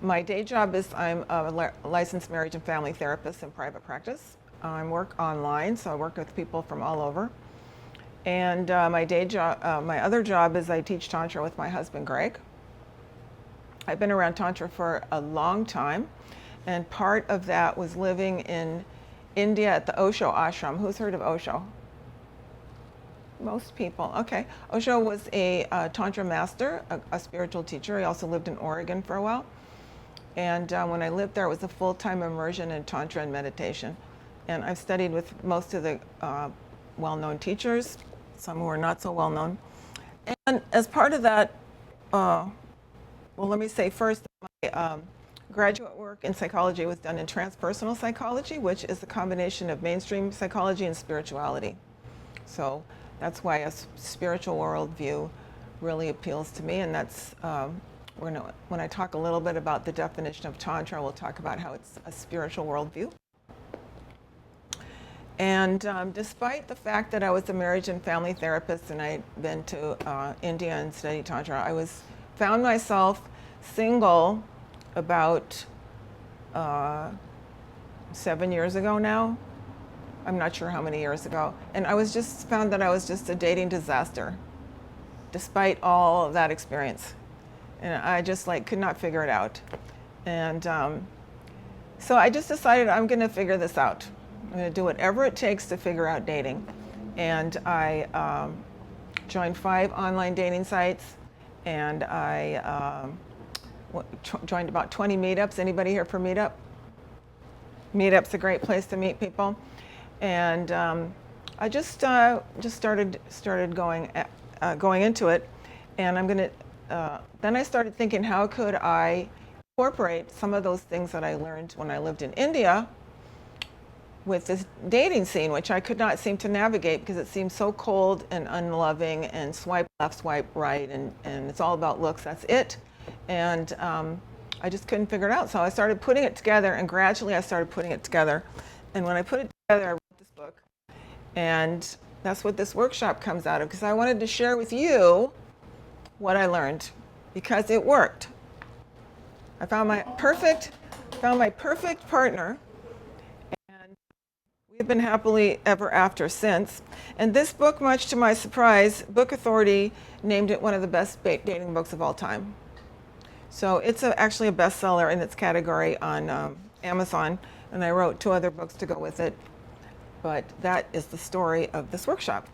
My day job is I'm a licensed marriage and family therapist in private practice. I work online, so I work with people from all over. And my other job is I teach Tantra with my husband, Greg. I've been around Tantra for a long time, and part of that was living in India at the Osho ashram. Who's heard of Osho? Most people. Okay. Osho was a Tantra master, a spiritual teacher. He also lived in Oregon for a while. And when I lived there, it was a full-time immersion in Tantra and meditation. And I've studied with most of the well-known teachers, some who are not so well-known. And as part of that, well, let me say first, my graduate work in psychology was done in transpersonal psychology, which is a combination of mainstream psychology and spirituality. So that's why a spiritual worldview really appeals to me, and that's when I talk a little bit about the definition of Tantra, we'll talk about how it's a spiritual worldview. And despite the fact that I was a marriage and family therapist and I'd been to India and studied Tantra, found myself single about 7 years ago now. I'm not sure how many years ago. And found that I was just a dating disaster, despite all of that experience. And I just could not figure it out. And so I just decided I'm going to figure this out. I'm going to do whatever it takes to figure out dating. And I joined 5 online dating sites, and I joined about 20 meetups. Anybody here for Meetup? Meetup's a great place to meet people. And I just started going into it, and then I started thinking, how could I incorporate some of those things that I learned when I lived in India with this dating scene, which I could not seem to navigate because it seemed so cold and unloving and swipe left, swipe right, and it's all about looks, that's it. And I just couldn't figure it out. So I started putting it together, and gradually I started putting it together. And when I put it together, I wrote this book. And that's what this workshop comes out of, because I wanted to share with you what I learned, because it worked. I found my perfect partner, and we've been happily ever after since. And this book, much to my surprise, Book Authority named it one of the best dating books of all time. So it's actually a bestseller in its category on Amazon, and I wrote 2 other books to go with it. But that is the story of this workshop.